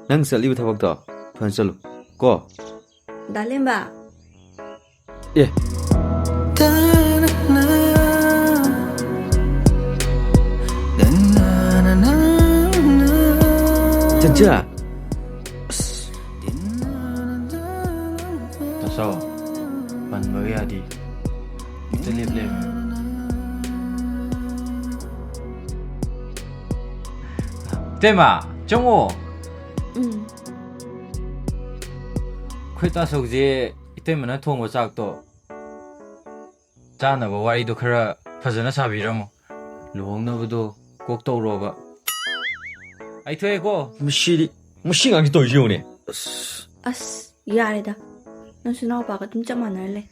ꯅꯪ ꯆꯠꯂꯤꯕ ꯊꯕꯛꯇꯣ ꯐꯅ ꯆꯠꯂꯨ ꯀꯣ ꯗꯥꯂꯦꯝꯕ ꯑꯦ ꯆꯟꯆꯥ ꯇꯁꯥꯎ ꯄꯟꯕꯒ ꯌꯥꯗꯦ ꯍꯦꯛꯇ ꯂꯦꯞ ꯂꯩꯔꯝꯃꯦ ꯇꯦꯃ ꯆꯪꯉꯣ ꯑꯩꯈꯣꯏ ꯇꯥꯁꯧꯁꯦ ꯏꯇꯩꯃꯅ ꯊꯣꯡꯕ ꯆꯥꯛꯇꯣ ꯆꯥꯅꯕ ꯋꯥꯔꯤꯗꯣ ꯈꯔ ꯐꯖꯅ ꯁꯥꯕꯤꯔꯝꯃꯣ ꯂꯨꯍꯣꯡꯅꯕꯗꯣ ꯀꯣꯛ ꯇꯧꯔꯣꯕ ꯑꯩ ꯊꯣꯛꯑꯦꯀꯣ ꯃꯁꯤ ꯉꯥꯡꯁꯤ ꯇꯧꯔꯤꯁꯤ ꯌꯦꯡꯉꯨꯅꯦ ꯑꯁ ꯌꯥꯔꯦꯗ ꯅꯪꯁꯨ ꯏꯅꯥꯎꯄꯥꯒ ꯑꯗꯨꯝ ꯆꯞ ꯃꯥꯟꯅꯔ ꯂꯩ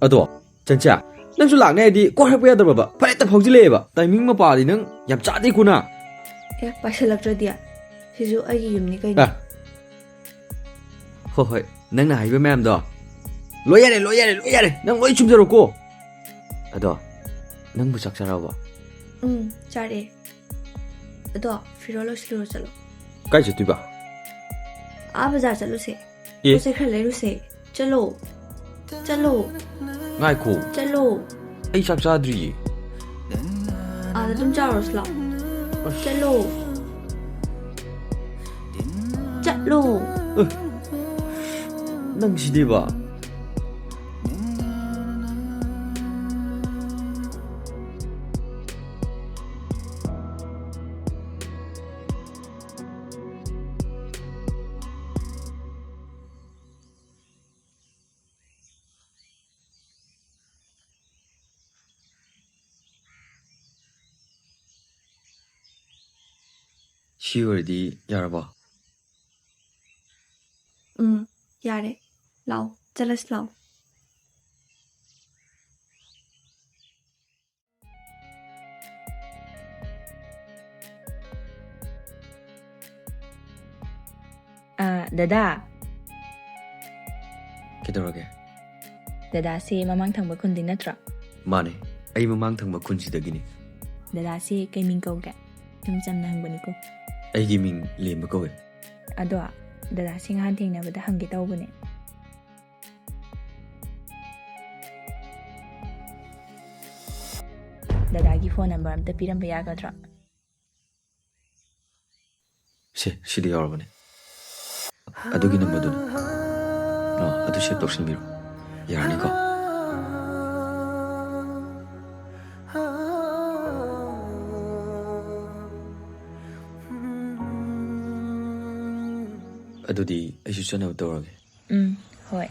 ꯑꯗꯣ ꯆꯟꯆꯥ ꯅꯪꯁꯨ ꯂꯥꯛꯅꯤ ꯍꯥꯏꯗꯤ ꯀꯣꯛ ꯍꯥꯏꯔꯛꯄ ꯌꯥꯗꯕ꯭ꯔꯕ ꯐꯔꯦ ꯍꯦꯛꯇ ꯐꯥꯎꯖꯤꯜꯂꯛꯑꯦꯕ ꯇꯥꯏꯃꯤꯡ ꯃꯄꯥꯗꯤ ꯅꯪ ꯌꯥꯝ ꯆꯥꯗꯦꯀꯣꯅ ꯑꯦ ꯄꯥꯏꯁꯜꯂꯛꯇ꯭ꯔꯗꯤ ꯁꯤꯁꯨ ꯑꯩꯒꯤ ꯌꯨꯝꯅꯤ ꯀꯩꯅꯣ ꯍꯣꯏ ꯍꯣꯏ ꯅꯪꯅ ꯍꯥꯏꯕ ꯃꯌꯥꯝꯗꯣ ꯂꯣꯏ ꯌꯥꯔꯦ ꯅꯪ ꯂꯣꯏ ꯆꯨꯝꯖꯔꯣꯀꯣ ꯑꯗꯣ ꯅꯪꯕꯨ ꯆꯥꯛ ꯆꯥꯔꯕꯣ ꯆꯥꯔꯦ ꯑꯗꯣ ꯐꯤꯔꯣꯜ ꯂꯣꯏꯁꯤꯜꯂꯨꯔꯣ ꯆꯠꯂꯣ ꯀꯥꯏ ꯆꯠꯇꯣꯏꯕ ꯕꯖꯥꯔ ꯆꯠꯂꯨꯁꯦ ꯑꯦ ꯄꯣꯠ ꯆꯩ ꯈꯔ ꯂꯩꯔꯨꯁꯦ ꯆꯠꯂꯣ ꯉꯥꯏꯈꯣ ꯆꯠꯂꯣ ꯑꯩ ꯆꯥꯛ ꯆꯥꯗ꯭ꯔꯤꯌꯦ ꯑꯥꯗ ꯑꯗꯨꯝ ꯆꯥꯎꯔꯁꯤ ꯂꯥꯛꯑꯣ ꯆꯠꯂꯣ ꯅꯪ ꯁꯤꯗꯤꯕ ꯁꯤ ꯑꯣꯏꯔꯗꯤ ꯌꯥꯔꯕꯣ ꯌꯥꯔꯦ ꯂꯥꯛꯑꯣ ꯆꯠꯂꯁꯤ ꯂꯥꯛꯑꯣ ꯗꯗꯥ ꯀꯩꯗꯧꯔꯒꯦ ꯗꯗꯥꯁꯤ ꯃꯃꯥꯡ ꯊꯪꯕ ꯈꯨꯟꯗꯤ ꯅꯠꯇ꯭ꯔꯣ ꯃꯥꯅꯦ ꯑꯩ ꯃꯃꯥꯡ ꯊꯪꯕ ꯈꯨꯟꯁꯤꯗꯒꯤꯅꯤ ꯗꯗꯥꯁꯤ ꯀꯩ ꯃꯤꯡ ꯀꯧꯒꯦ ꯁꯨꯝ ꯆꯝꯅ ꯍꯪꯕꯅꯤꯀꯣ ꯑꯩꯒꯤ ꯃꯤꯡ ꯂꯦꯝꯕ ꯀꯧꯋꯦ ꯑꯗꯣ ꯗꯗꯥꯁꯤ ꯉꯍꯥꯟ ꯊꯦꯡꯅꯕꯗ ꯍꯪꯒꯦ ꯇꯧꯕꯅꯦ ꯗꯗꯥꯒꯤ ꯐꯣꯟ ꯅꯝꯕꯔ ꯑꯝꯇ ꯄꯤꯔꯝꯕ ꯌꯥꯒꯗ꯭ꯔꯣ ꯁꯤꯗ ꯌꯥꯎꯔꯕꯅꯦ ꯑꯗꯨꯒꯤ ꯅꯝꯕꯔꯗꯨꯅꯤ ꯑꯗꯨ ꯁꯦꯚ ꯇꯧꯁꯤꯟꯕꯤꯔꯣ ꯌꯥꯔꯅꯤꯀꯣ ꯑꯗꯨꯗꯤ ꯑꯩꯁꯨ ꯆꯠꯅꯕ ꯇꯧꯔꯒꯦ ꯍꯣꯏ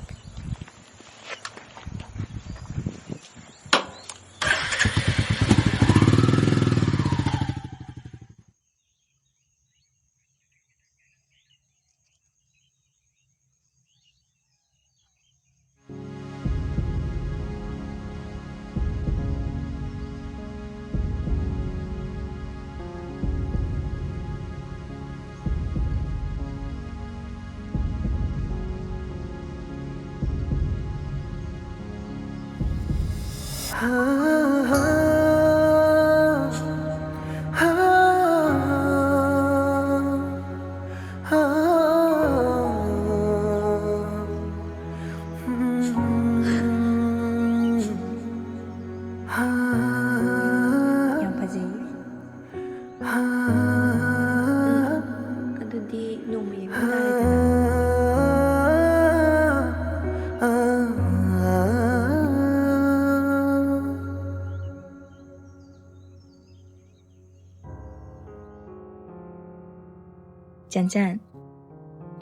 ꯌꯥꯝ ꯐꯖꯩꯌꯦ ꯑꯗꯨꯗꯤ ꯅꯣꯡꯃ ꯌꯦꯡꯕ ꯇꯥꯔꯦꯗꯅ ꯆꯟꯆꯟ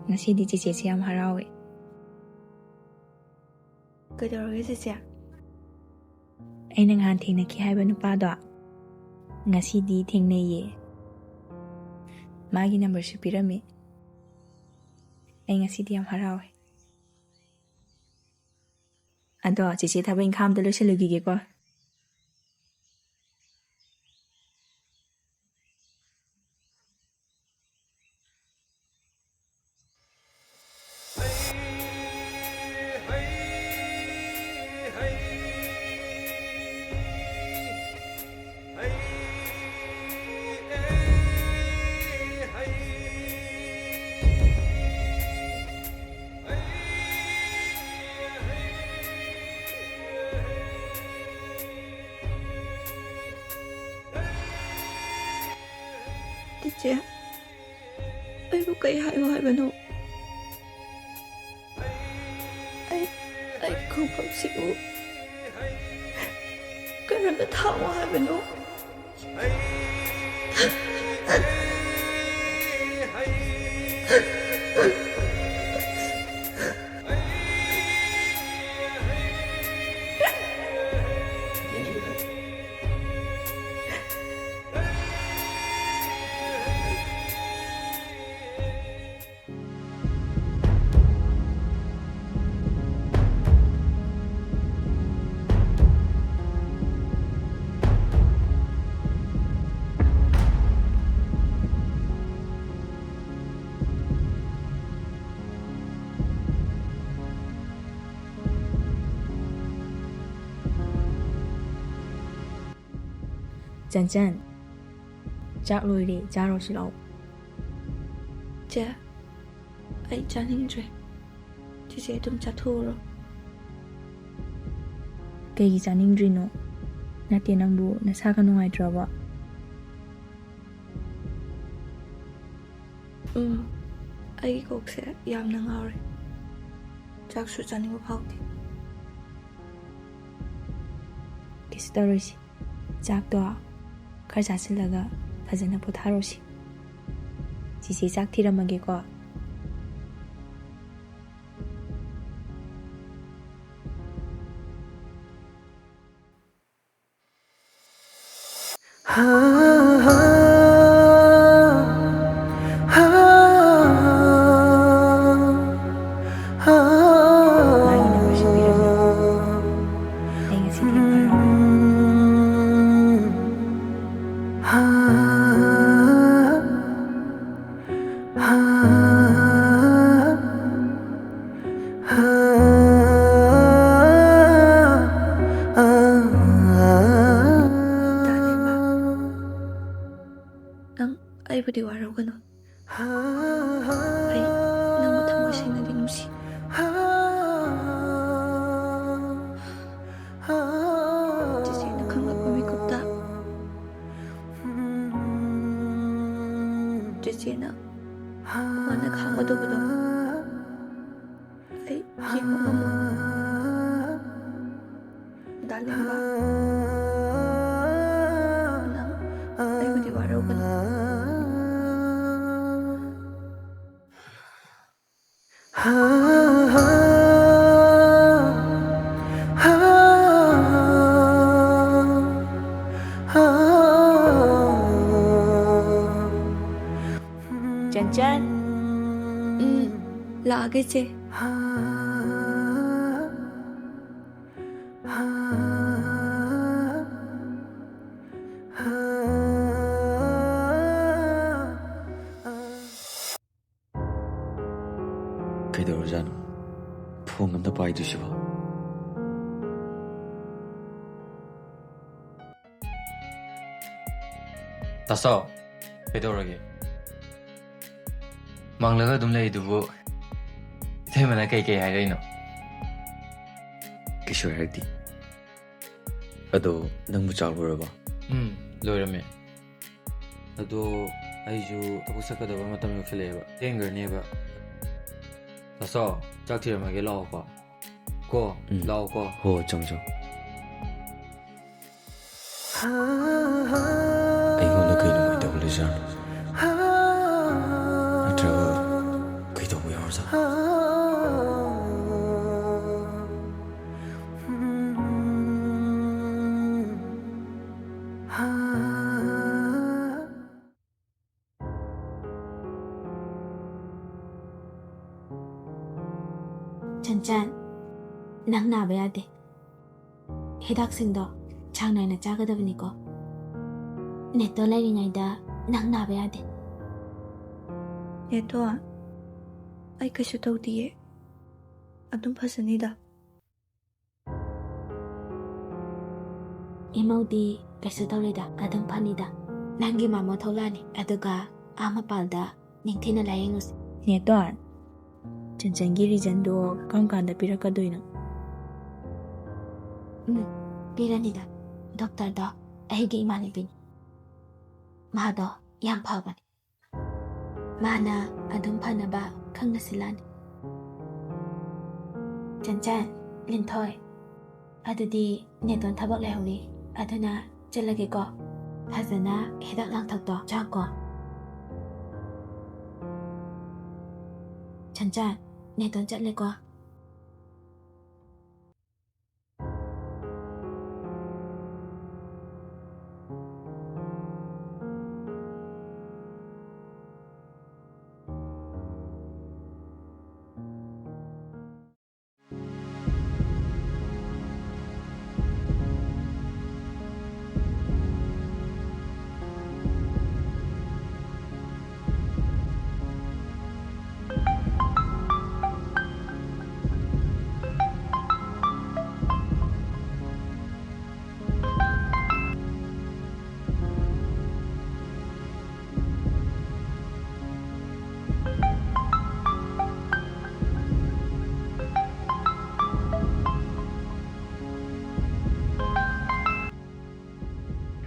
ꯉꯁꯤꯗꯤ ꯆꯦꯆꯦꯁꯤ ꯌꯥꯝ ꯍꯔꯥꯎꯋꯦ ꯀꯩꯗꯧꯔꯒꯦ ꯆꯦꯆꯦ ꯑꯩꯅ ꯉꯍꯥꯟ ꯊꯦꯡꯅꯈꯤ ꯍꯥꯏꯕ ꯅꯨꯄꯥꯗꯣ ꯉꯁꯤꯗꯤ ꯊꯦꯡꯅꯩꯌꯦ ꯃꯥꯒꯤ ꯅꯝꯕꯔꯁꯨ ꯄꯤꯔꯝꯃꯤ ꯑꯩ ꯉꯁꯤꯗꯤ ꯌꯥꯝ ꯍꯔꯥꯎꯋꯦ ꯑꯗꯣ ꯆꯦꯆꯦ ꯊꯕꯛ ꯏꯪꯈꯥꯡ ꯑꯝꯇ ꯂꯣꯏꯁꯤꯜꯂꯨꯈꯤꯒꯦꯀꯣ ꯑꯩꯕꯨ ꯀꯩ ꯍꯥꯏꯌꯣ ꯍꯥꯏꯕꯅꯣ? ꯑꯩ ꯈꯣꯡꯐꯝꯁꯤꯕꯨ ꯀꯔꯝꯅ ꯊꯥꯡꯉꯣ ꯍꯥꯏꯕꯅꯣ? ꯆꯟꯆꯟ, ꯆꯥꯛ ꯂꯣꯏꯔꯦ, ꯆꯥꯔꯣꯁꯤ ꯂꯥꯛꯑꯣ. ꯆꯦ, ꯑꯩ ꯆꯥꯅꯤꯡꯗ꯭ꯔꯦ. ꯆꯦꯆꯦ ꯑꯗꯨꯝ ꯆꯥꯊꯣꯛꯎꯔꯣ. ꯀꯩꯒꯤ ꯆꯥꯅꯤꯡꯗ꯭ꯔꯤꯅꯣ? ꯅꯠꯇꯦ ꯅꯪꯕꯨ ꯅꯁꯥꯒ ꯅꯨꯡꯉꯥꯏꯇ꯭ꯔꯕꯣ? ꯑꯩꯒꯤ ꯀꯣꯛꯁꯦ ꯌꯥꯝꯅ ꯉꯥꯎꯔꯦ. ꯆꯥꯛꯁꯨ ꯆꯥꯅꯤꯡꯕ ꯐꯥꯎꯗꯦ. ꯀꯩꯁꯨ ꯇꯧꯔꯣꯏꯁꯤ. ꯆꯥꯛꯇꯣ ꯈꯔ ꯆꯥꯁꯤꯜꯂꯒ ꯐꯖꯅ ꯄꯣꯊꯥꯔꯣꯁꯤ. ꯆꯤꯆꯦ ꯆꯥꯛ ꯊꯤꯔꯝꯃꯒꯦꯀꯣ. ꯃꯥꯒꯤ ꯅꯝꯕꯔꯁꯤ ꯄꯤꯔꯝꯃꯦ. ꯑꯩ ꯉꯁꯤꯗꯤ ꯌꯥꯝ ꯍꯔꯥꯎꯔꯦ. ꯇꯥꯅꯤꯡꯕ, ꯅꯪ ꯑꯩꯕꯨꯗꯤ ꯋꯥꯔꯧꯒꯅꯨ. ꯑꯩ ꯅꯪꯕꯨ ꯊꯃꯣꯏ ꯁꯦꯡꯅꯗꯤ ꯅꯨꯡꯁꯤ. ꯆꯦꯆꯦꯅ ꯈꯪꯂꯛꯄ ꯃꯤꯀꯨꯞꯇ ꯆꯦꯆꯦꯅ ꯋꯥꯅ ꯈꯥꯡꯒꯗꯕꯗꯣ ꯑꯩ ꯌꯦꯡꯕ ꯉꯝꯃꯣꯏ. ꯗꯥꯂꯦꯝꯕ, ꯅꯪ ꯑꯩꯕꯨꯗꯤ ꯋꯥꯔꯧꯒꯅꯨ. ꯆꯟꯆꯟ, ꯂꯥꯛꯑꯒꯦ ꯆꯦ. ꯀꯩꯗꯧꯔꯖꯥꯠꯅꯣ? ꯐꯣꯟ ꯑꯝꯇ ꯄꯥꯏꯗ꯭ꯔꯤꯁꯤꯕꯣ? ꯇꯥꯁꯥꯎ, ꯀꯩꯗꯧꯔꯒꯦ? ꯃꯪꯂꯒ ꯑꯗꯨꯝ ꯂꯩꯗꯨꯕꯨ ꯏꯇꯩꯃꯅ ꯀꯩꯀꯩ ꯍꯥꯏꯔꯛꯏꯅꯣ? ꯀꯩꯁꯨ ꯍꯥꯏꯔꯛꯇꯦ. ꯑꯗꯣ ꯅꯪꯕꯨ ꯆꯥꯛ ꯂꯣꯏꯔꯕꯣ? ꯂꯣꯏꯔꯝꯃꯦ. ꯑꯗꯣ ꯑꯩꯁꯨ ꯊꯕꯛ ꯆꯠꯀꯗꯕ ꯃꯇꯝ ꯌꯧꯁꯤꯜꯂꯛꯑꯦꯕ. ꯊꯦꯡꯈ꯭ꯔꯅꯦꯕ. ꯇꯥꯁꯥꯎ, ꯆꯥꯛ ꯊꯤꯔꯝꯃꯒꯦ ꯂꯥꯛꯑꯣꯀꯣ. ꯂꯥꯛꯑꯣꯀꯣ. ꯍꯣ, ꯆꯪ. ꯑꯩꯉꯣꯟꯗ ꯀꯩ ꯅꯨꯡꯉꯥꯏꯇꯕ ꯂꯩꯖꯥꯠꯅꯣ? ꯅꯠꯇ꯭ꯔꯒ ꯀꯩꯗꯧꯕ ꯌꯥꯎꯔꯖꯥꯠꯅꯣ? ꯆꯟꯆꯟ, ꯅꯪ ꯅꯥꯕ ꯌꯥꯗꯦ. ꯍꯤꯗꯥꯛꯁꯤꯡꯗꯣ ꯆꯥꯡ ꯅꯥꯏꯅ ꯆꯥꯒꯗꯕꯅꯤꯀꯣ. ꯅꯦꯠꯇꯣ ꯂꯩꯔꯤꯉꯩꯗ ꯅꯪ ꯅꯥꯕ ꯌꯥꯗꯦ. ꯅꯦꯇꯣ, ꯑꯩ ꯀꯩꯁꯨ ꯇꯧꯗꯤꯌꯦ. ꯑꯗꯨꯝ ꯐꯖꯅꯤꯗ. ꯏꯃꯧꯗꯤ ꯀꯩꯁꯨ ꯇꯧꯔꯣꯏꯗ, ꯑꯗꯨꯝ ꯐꯅꯤꯗ. ꯅꯪꯒꯤ ꯃꯥꯃꯣ ꯊꯣꯛꯂꯛꯑꯅꯤ, ꯑꯗꯨꯒ ꯃꯄꯥꯟꯗ ꯅꯤꯡꯊꯤꯅ ꯂꯥꯌꯦꯡꯉꯨꯁꯤ. ꯅꯦꯇꯣꯟ, ꯆꯟꯆꯟꯒꯤ ꯔꯤꯖꯟꯗꯣ ꯀꯔꯝ ꯀꯥꯟꯗ ꯄꯤꯔꯛꯀꯗꯣꯏꯅꯣ? ꯄꯤꯔꯅꯤꯗ. ꯗꯣꯛꯇꯔꯗꯣ ꯑꯩꯒꯤ ꯏꯃꯥꯟꯅꯕꯤꯅꯤ. ꯃꯥꯗꯣ ꯌꯥꯝ ꯐꯕꯅꯤ. ꯃꯥꯅ ꯑꯗꯨꯝ ꯐꯅꯕ ꯈꯪꯅꯁꯤꯜꯂꯥꯅꯤ ꯆꯟꯆꯟ ꯂꯤꯟꯊꯣꯏ ꯑꯗꯨꯗꯤ ꯅꯦꯇꯣꯟ ꯊꯕꯛ ꯂꯩꯍꯧꯔꯤ ꯑꯗꯨꯅ ꯆꯠꯂꯒꯦꯀꯣ ꯐꯖꯅ ꯍꯤꯗꯥꯛ ꯂꯥꯡꯊꯛꯇꯣ ꯆꯥꯀꯣ ꯆꯟꯆꯟ ꯅꯦꯇꯣꯟ ꯆꯠꯂꯦꯀꯣ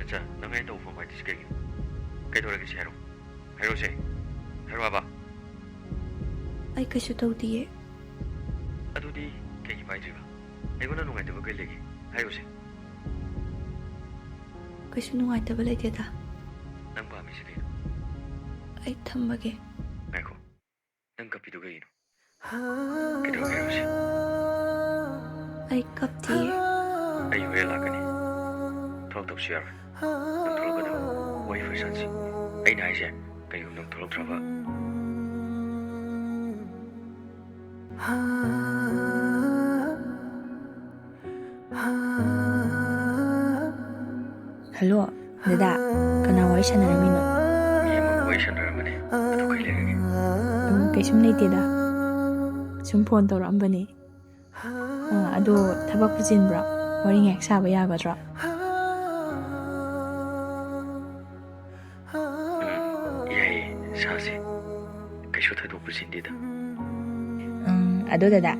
ꯆꯥ ꯅꯪ ꯑꯩꯅ ꯇꯧꯕ ꯐꯣꯟ ꯄꯥꯏꯗ꯭ꯔꯤꯁꯤ ꯀꯩꯒꯤꯅꯣ ꯀꯩꯗꯧꯔꯒꯦ ꯁꯤ ꯍꯥꯏꯔꯣꯁꯦ ꯍꯥꯏꯔꯣ ꯑꯩ ꯀꯩꯁꯨ ꯇꯧꯗꯤꯌꯦ ꯑꯗꯨꯗꯤ ꯀꯩꯒꯤ ꯄꯥꯏꯗ꯭ꯔꯤꯕ ꯑꯩꯉꯣꯟꯗ ꯅꯨꯡꯉꯥꯏꯇꯕ ꯀꯩ ꯂꯩꯒꯦ ꯍꯥꯏꯔꯣꯁꯦ ꯀꯩꯁꯨ ꯅꯨꯡꯉꯥꯏꯇꯕ ꯂꯩꯇꯦꯗ ꯅꯪ ꯄꯥꯝꯃꯤꯁꯤ ꯀꯩꯅꯣ ꯑꯩ ꯊꯝꯃꯒꯦ ꯉꯥꯏꯈꯣ ꯅꯪ ꯀꯞꯄꯤꯗꯣ ꯀꯩꯒꯤꯅꯣ ꯀꯩꯗꯧꯔꯒꯦ ꯍꯥꯏꯔꯣꯁꯦ ꯑꯩ ꯀꯞꯇꯤꯌꯦ ꯑꯩ ꯍꯣꯔꯦꯟ ꯂꯥꯛꯀꯅꯤ ꯊꯣꯛꯂꯛꯇꯕꯁꯨ ꯌꯥꯔꯣꯏ ꯅꯪ ꯊꯣꯛꯂꯛꯀꯗꯕ ꯋꯥꯔꯤ ꯐꯔ ꯁꯥꯟꯁꯤ ꯑꯩꯅ ꯍꯥꯏꯁꯦ ꯀꯩꯒꯨꯝꯕ ꯅꯪ ꯊꯣꯛꯂꯛꯇ꯭ꯔꯕ ꯍꯜꯂꯣ ꯗꯗꯥ ꯀꯅꯥ ꯋꯥꯔꯤ ꯁꯥꯟꯅꯔꯝꯃꯤꯅꯣ ꯃꯤ ꯑꯃꯒ ꯋꯥꯔꯤ ꯁꯥꯟꯅꯔꯝꯕꯅꯦ ꯑꯗꯨ ꯀꯩ ꯂꯩꯔꯒꯦ ꯀꯩꯁꯨꯝ ꯂꯩꯇꯦꯗ ꯁꯨꯝ ꯐꯣꯟ ꯇꯧꯔꯛꯑꯝꯕꯅꯦ ꯑꯗꯣ ꯊꯕꯛ ꯆꯤꯟꯕ꯭ꯔꯣ ꯋꯥꯔꯤ ꯉꯥꯏꯍꯥꯛ ꯁꯥꯕ ꯌꯥꯒꯗ꯭ꯔꯣ ꯌꯥꯏꯌꯦ ꯁꯥꯁꯤ ꯀꯩꯁꯨ ꯊꯣꯏꯗꯣꯛꯄ ꯆꯤꯟꯗꯦꯗ ꯑꯗꯣ ꯗꯗꯥ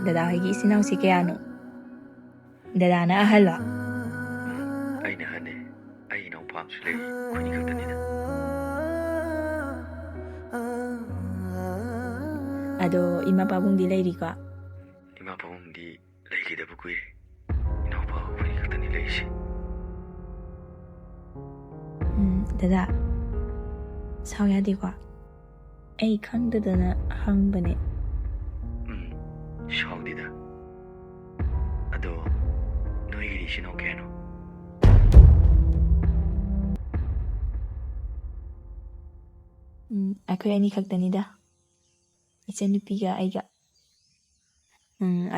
ꯗꯗꯥ ꯍꯣꯏꯒꯤ ꯏꯆꯤꯟ ꯏꯅꯥꯎꯁꯤ ꯀꯌꯥꯅꯣ ꯗꯗꯥꯅ ꯑꯍꯜꯂꯣ ꯑꯩꯅ ꯍꯟꯅꯦ ꯑꯩ ꯏꯅꯥꯎꯄꯥ ꯑꯃꯁꯨ ꯂꯩ ꯑꯩꯈꯣꯏꯅꯤ ꯈꯛꯇꯅꯤꯗ ꯑꯗꯣ ꯏꯃꯥ ꯄꯥꯕꯨꯡꯗꯤ ꯂꯩꯔꯤꯀꯣ ꯏꯃꯥ ꯄꯥꯕꯨꯡꯗꯤ ꯂꯩꯈꯤꯗꯕ ꯀꯨꯏꯔꯦ ꯏꯅꯥꯎꯄꯥ ꯑꯩꯈꯣꯏꯅꯤ ꯈꯛꯇꯅꯤ ꯂꯩꯔꯤꯁꯤ ꯗꯗꯥ ꯁꯥꯎ ꯌꯥꯗꯦꯀꯣ ꯑꯩ ꯈꯪꯗꯗꯅ ꯍꯪꯕꯅꯦ ꯁꯥꯎꯗꯦꯗ ꯑꯗꯣ ꯅꯣꯏꯒꯤꯗꯤ ꯏꯆꯤꯟ ꯏꯅꯥꯎ ꯀꯌꯥꯅꯣ ꯑꯩꯈꯣꯏ ꯑꯅꯤ ꯈꯛꯇꯅꯤꯗ ꯏꯆꯟꯅꯨꯄꯤꯒ ꯑꯩꯒ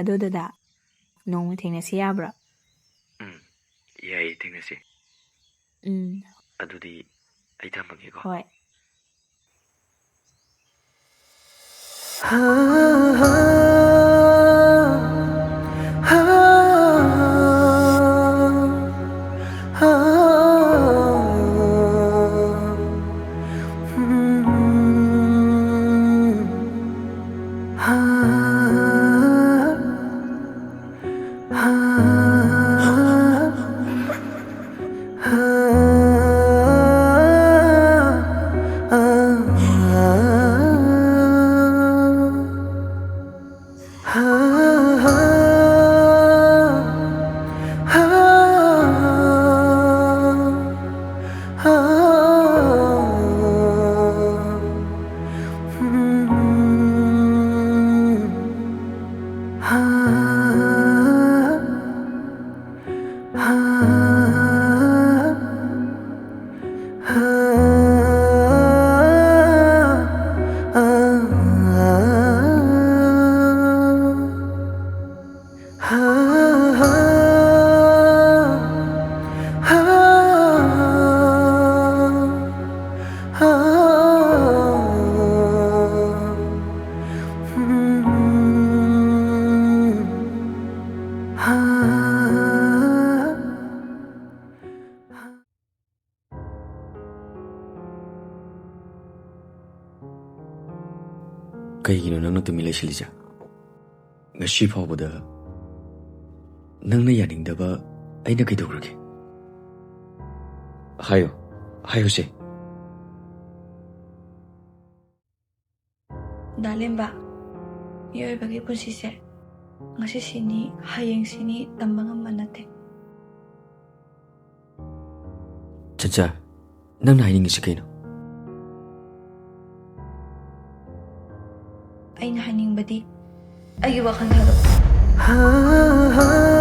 ꯑꯗꯣ ꯗꯗꯥ ꯅꯣꯡꯃ ꯊꯦꯡꯅꯁꯤ ꯌꯥꯕ꯭ꯔꯣ ꯌꯥꯏꯌꯦ ꯊꯦꯡꯅꯁꯤ ꯑꯗꯨꯗꯤ ꯑꯩ ꯊꯝꯃꯒꯦꯀꯣ ꯍꯣꯏ ꯀꯩꯒꯤꯅꯣ ꯅꯪꯅ ꯇꯨꯃꯤꯟ ꯂꯩꯁꯤꯜꯂꯤꯁꯦ ꯉꯁꯤ ꯐꯥꯎꯕꯗ ꯅꯪꯅ ꯌꯥꯅꯤꯡꯗꯕ ꯑꯩꯅ ꯀꯩꯗꯧꯔꯒꯦ ꯍꯥꯏꯌꯣꯁꯦ ꯗꯥꯂꯦꯝꯕ, ꯃꯤꯑꯣꯏꯕꯒꯤ ꯄꯨꯟꯁꯤꯁꯦ ꯉꯁꯤ ꯁꯤꯅꯤ, ꯍꯌꯦꯡ ꯁꯤꯅꯤ ꯇꯝꯕ ꯉꯝꯕ ꯅꯠꯇꯦ. ꯆꯟꯆꯥ, ꯅꯪꯅ ꯍꯥꯏꯅꯤꯡꯉꯤꯁꯤ ꯀꯩꯅꯣ? ꯑꯩꯅ ꯍꯥꯏꯅꯤꯡꯕꯗꯤ ꯑꯩꯒꯤ ꯋꯥꯈꯜ ꯊꯥꯗꯣꯛꯑꯣ.